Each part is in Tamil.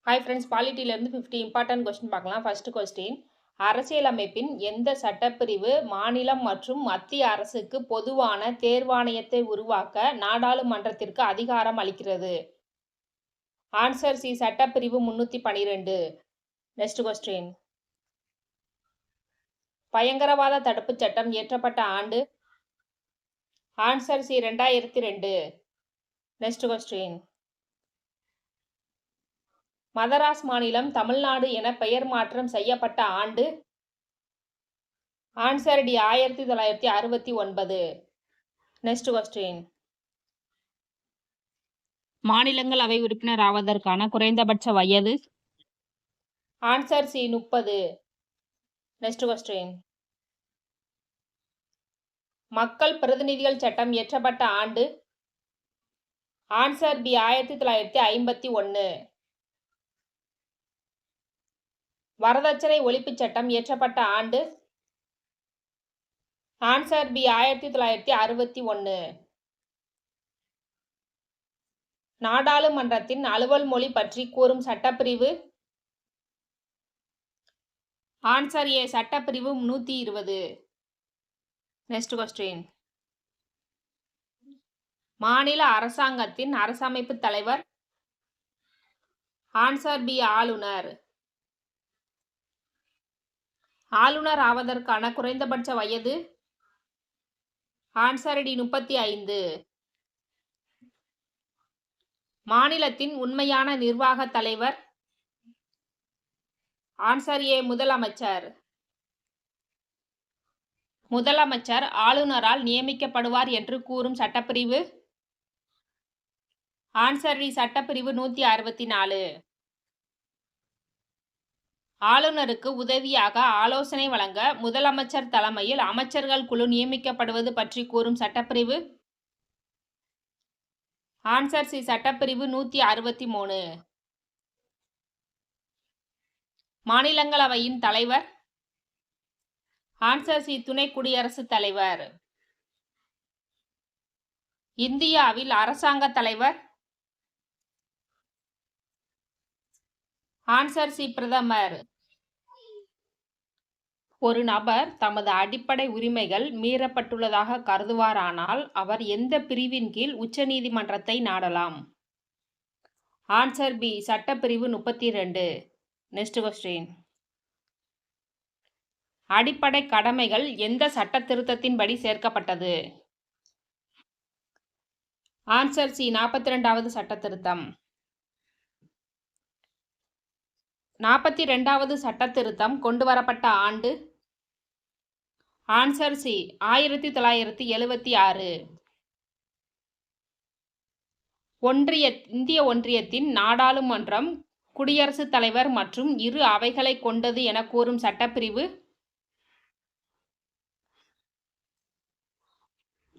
ஹாய் ஃப்ரெண்ட்ஸ், பாலிட்டியிலேருந்து 50 இம்பார்ட்டன்ட் கொஸ்டின் பார்க்கலாம். ஃபர்ஸ்ட் கொஸ்டின், அரசியலமைப்பின் எந்த சட்டப்பிரிவு மாநிலம் மற்றும் மத்திய அரசுக்கு பொதுவான தேர்வாணையத்தை உருவாக்க நாடாளுமன்றத்திற்கு அதிகாரம் அளிக்கிறது? ஆன்சர் சி, சட்டப்பிரிவு 312. நெக்ஸ்ட் கொஸ்டின், பயங்கரவாத தடுப்புச் சட்டம் இயற்றப்பட்ட ஆண்டு? Answer C, 2002. Next question, Madras மாநிலம் தமிழ்நாடு என பெயர் மாற்றம் செய்யப்பட்ட ஆண்டு? Answer D, 1969. நெக்ஸ்ட் கொஸ்டின், மாநிலங்களவை உறுப்பினர் ஆவதற்கான குறைந்தபட்ச வயது? Answer C, 30. நெக்ஸ்ட் கொஸ்டின், மக்கள் பிரதிநிதிகள் சட்டம் இயற்றப்பட்ட ஆண்டு? Answer B, 1951. வரதட்சணை ஒழிப்புச் சட்டம் இயற்றப்பட்ட ஆண்டு? Answer B, 1961. நாடாளுமன்றத்தின் அலுவல் மொழி பற்றி கூறும் சட்டப்பிரிவு? ஆன்சர் ஏ, சட்டப்பிரிவு 120. நெக்ஸ்ட் கொஸ்டின், மாநில அரசாங்கத்தின் அரசமைப்பு தலைவர்? ஆன்சர் பி, ஆளுநர். ஆளுநர் ஆவதற்கான குறைந்தபட்ச வயது? Answer D, 35. மாநிலத்தின் உண்மையான நிர்வாக தலைவர்? ஆன்சர் ஏ, முதலமைச்சர். முதலமைச்சர் ஆளுநரால் நியமிக்கப்படுவார் என்று கூறும் சட்டப்பிரிவு? ஆன்சர் டி, சட்டப்பிரிவு 164. ஆளுநருக்கு உதவியாக ஆலோசனை வழங்க முதலமைச்சர் தலைமையில் அமைச்சர்கள் குழு நியமிக்கப்படுவது பற்றி கூறும் சட்டப்பிரிவு? ஆன்சர் சி, சட்டப்பிரிவு 163. மாநிலங்களவையின் தலைவர்? ஆன்சர் சி, துணை குடியரசுத் தலைவர். இந்தியாவில் அரசாங்க தலைவர்? ஆன்சர் சி, பிரதமர். ஒரு நபர் தமது அடிப்படை உரிமைகள் மீறப்பட்டுள்ளதாக கருதுவாரானால் அவர் எந்த பிரிவின் கீழ் உச்சநீதிமன்றத்தை நாடலாம்? ஆன்சர் பி, சட்டப்பிரிவு 32. நெக்ஸ்ட் கொஸ்டின், அடிப்படை கடமைகள் எந்த சட்ட திருத்தத்தின்படி சேர்க்கப்பட்டது? ஆன்சர் சி, 42வது சட்ட திருத்தம். 42வது சட்ட திருத்தம் கொண்டு வரப்பட்ட ஆண்டு? Answer C, 1976. இந்திய ஒன்றியத்தின் நாடாளுமன்றம் குடியரசுத் தலைவர் மற்றும் இரு அவைகளை கொண்டது என கூறும் சட்டப்பிரிவு?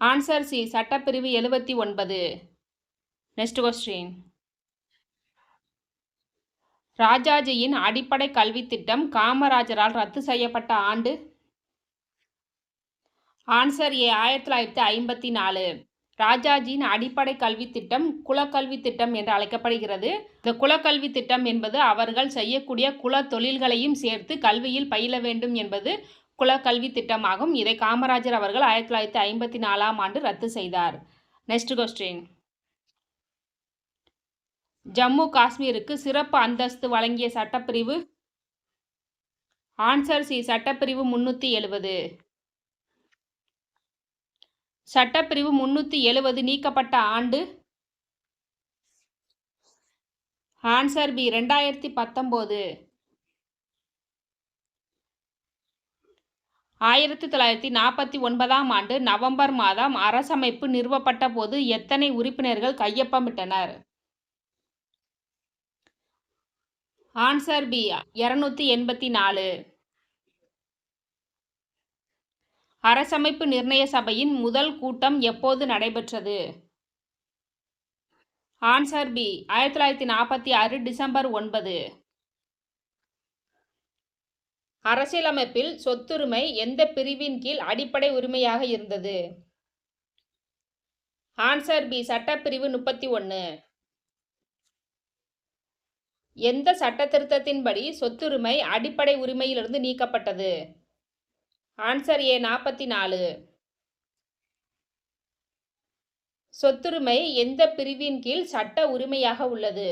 ஆன்சர் சி, சட்டப்பிரிவு 79. நெக்ஸ்ட் கொஸ்டின், ராஜாஜியின் அடிப்படை கல்வி திட்டம் காமராஜரால் ரத்து செய்யப்பட்ட ஆண்டு? Answer A, 1954. ராஜாஜியின் அடிப்படை கல்வி திட்டம் குலக்கல்வி திட்டம் என்று அழைக்கப்படுகிறது. இந்த குலக்கல்வி திட்டம் என்பது அவர்கள் செய்யக்கூடிய குல தொழில்களையும் சேர்த்து கல்வியில் பயில வேண்டும் என்பது குலக்கல்வி திட்டமாகும். இதை காமராஜர் அவர்கள் 1954ஆம் ஆண்டு ரத்து செய்தார். நெக்ஸ்ட் கொஸ்டின், ஜம்மு காஷ்மீருக்கு சிறப்பு அந்தஸ்து வழங்கிய சட்டப்பிரிவு? ஆன்சர் சி, சட்டப்பிரிவு 370. சட்டப்பிரிவு 370 நீக்கப்பட்ட ஆண்டு? Answer B, 2019. 1949ஆம் ஆண்டு நவம்பர் மாதம் அரசமைப்பு நிறுவப்பட்ட போது எத்தனை உறுப்பினர்கள் கையொப்பமிட்டனர்? Answer B, 284. அரசமைப்பு நிர்ணய சபையின் முதல் கூட்டம் எப்போது நடைபெற்றது? Answer B, 1946 December 9. அரசியலமைப்பில் சொத்துரிமை எந்த பிரிவின் கீழ் அடிப்படை உரிமையாக இருந்தது? ஆன்சர் பி, சட்டப்பிரிவு 31. எந்த சட்ட திருத்தத்தின்படி சொத்துரிமை அடிப்படை உரிமையிலிருந்து நீக்கப்பட்டது? Answer A 44. சொத்துரிமை எந்த பிரிவின் கீழ் சட்ட உரிமையாக உள்ளது?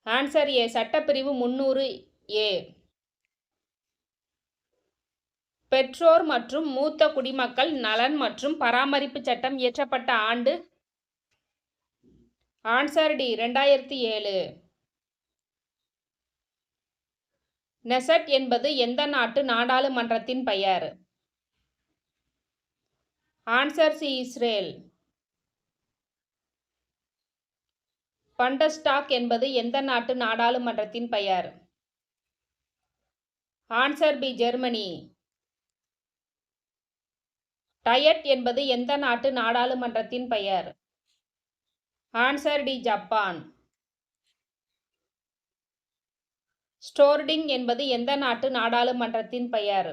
ஆன்சர் ஏ சட்டப்பிரிவு 300A. பெற்றோர் மற்றும் மூத்த குடிமக்கள் நலன் மற்றும் பராமரிப்பு சட்டம் இயற்றப்பட்ட ஆண்டு? Answer D 2007. நெசட் என்பது எந்த நாட்டு நாடாளுமன்றத்தின் பெயர்? Answer C Israel. பண்டஸ்டாக் என்பது எந்த நாட்டு நாடாளுமன்றத்தின் பெயர்? Answer B Germany. டயட் என்பது எந்த நாட்டு நாடாளுமன்றத்தின் பெயர்? Answer D Japan. ஸ்டோர்டிங் என்பது எந்த நாட்டு நாடாளுமன்றத்தின் பெயர்?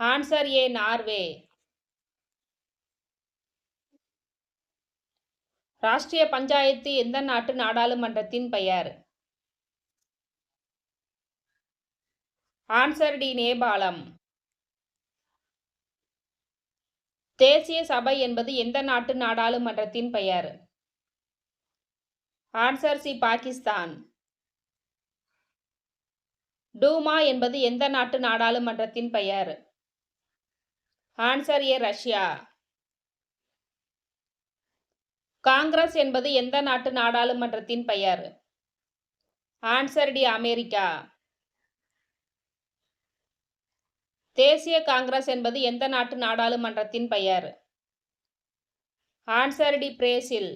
Answer A Norway. Rashtriya panchayat எந்த நாட்டு நாடாளுமன்றத்தின் பெயர்? ஆன்சர் டி நேபாளம். தேசிய சபை என்பது எந்த நாட்டு நாடாளுமன்றத்தின் பெயர்? Answer C Pakistan. டூமா என்பது எந்த நாட்டு நாடாளுமன்றத்தின் பெயர்? Answer A Russia. காங்கிரஸ் என்பது எந்த நாட்டு நாடாளுமன்றத்தின் பெயர்? Answer D America. தேசிய காங்கிரஸ் என்பது எந்த நாட்டு நாடாளுமன்றத்தின் பெயர்? Answer D Brazil.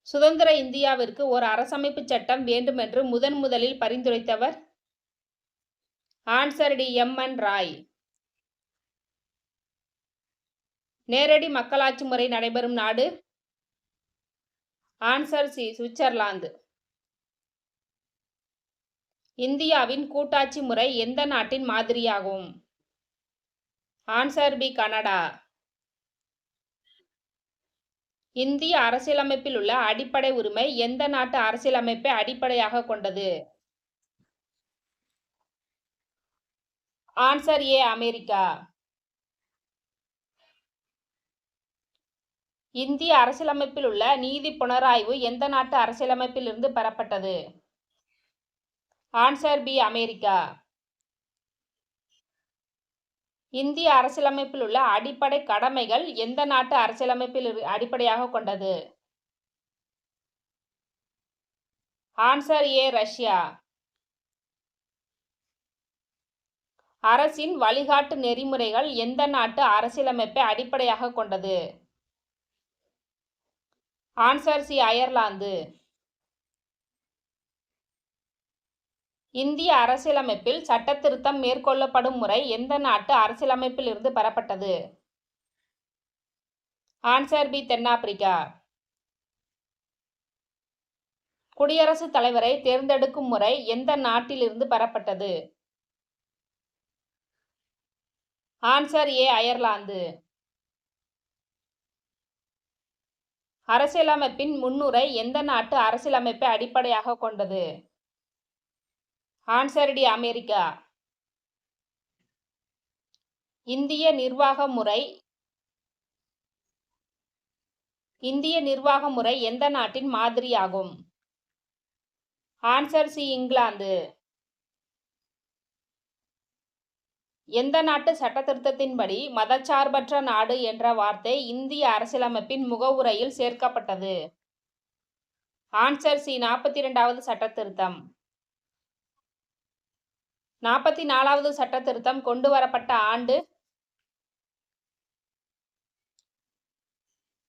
சுதந்திர இந்தியாவிற்கு ஒரு அரசமைப்பு சட்டம் வேண்டுமென்று முதலில் பரிந்துரைத்தவர்? Answer D M N. ராய். நேரடி மக்களாட்சி முறை நடைபெறும் நாடு? Answer C Switzerland. இந்தியாவின் கூட்டாட்சி முறை எந்த நாட்டின் மாதிரியாகும்? Answer B Canada. இந்திய அரசியலமைப்பில் உள்ள அடிப்படை உரிமை எந்த நாட்டு அரசியலமைப்பை அடிப்படையாக கொண்டது? Answer A America. இந்திய அரசியலமைப்பில் உள்ள நீதி புனராய்வு எந்த நாட்டு அரசியலமைப்பில் இருந்து பெறப்பட்டது? Answer B America. இந்திய அரசியலமைப்பில் உள்ள அடிப்படை கடமைகள் எந்த நாட்டு அரசியலமைப்பில் அடிப்படையாக கொண்டது? Answer A Russia. அரசின் வழிகாட்டு நெறிமுறைகள் எந்த நாட்டு அரசியலமைப்பை அடிப்படையாக கொண்டது? Answer C Ireland. இந்திய அரசியலமைப்பில் சட்ட திருத்தம் மேற்கொள்ளப்படும் முறை எந்த நாட்டு அரசியலமைப்பில் இருந்து பெறப்பட்டது? ஆன்சர் பி தென்னாப்பிரிக்கா. குடியரசுத் தலைவரை தேர்ந்தெடுக்கும் முறை எந்த நாட்டிலிருந்து பெறப்பட்டது? Answer A Ireland. அரசியலமைப்பின் முன்னுரை எந்த நாட்டு அரசியலமைப்பை அடிப்படையாக கொண்டது? Answer D America. இந்திய நிர்வாக முறை எந்த நாட்டின் மாதிரியாகும்? Answer C England. எந்த நாட்டு சட்ட திருத்தத்தின்படி மதச்சார்பற்ற நாடு என்ற வார்த்தை இந்திய அரசியலமைப்பின் முகவுரையில் சேர்க்கப்பட்டது? ஆன்சர் சி 42வது சட்ட திருத்தம். 44வது சட்ட திருத்தம் கொண்டு வரப்பட்ட ஆண்டு?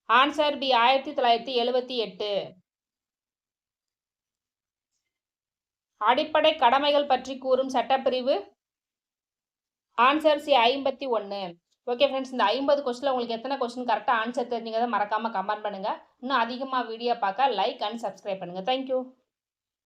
Answer B 1978. அடிப்படை கடமைகள் பற்றி கூறும் சட்டப்பிரிவு? Answer C 51. ஓகே ஃப்ரெண்ட்ஸ், இந்த 50 கொஸ்டினில் உங்களுக்கு எத்தனை கொஸ்டின் கரெக்டாக ஆன்சர் தெரிஞ்சுங்கிறத மறக்காமல் கமெண்ட் பண்ணுங்கள். இன்னும் அதிகமாக வீடியோ பார்க்க லைக் அண்ட் சப்ஸ்கிரைப் பண்ணுங்கள். தேங்க்யூ.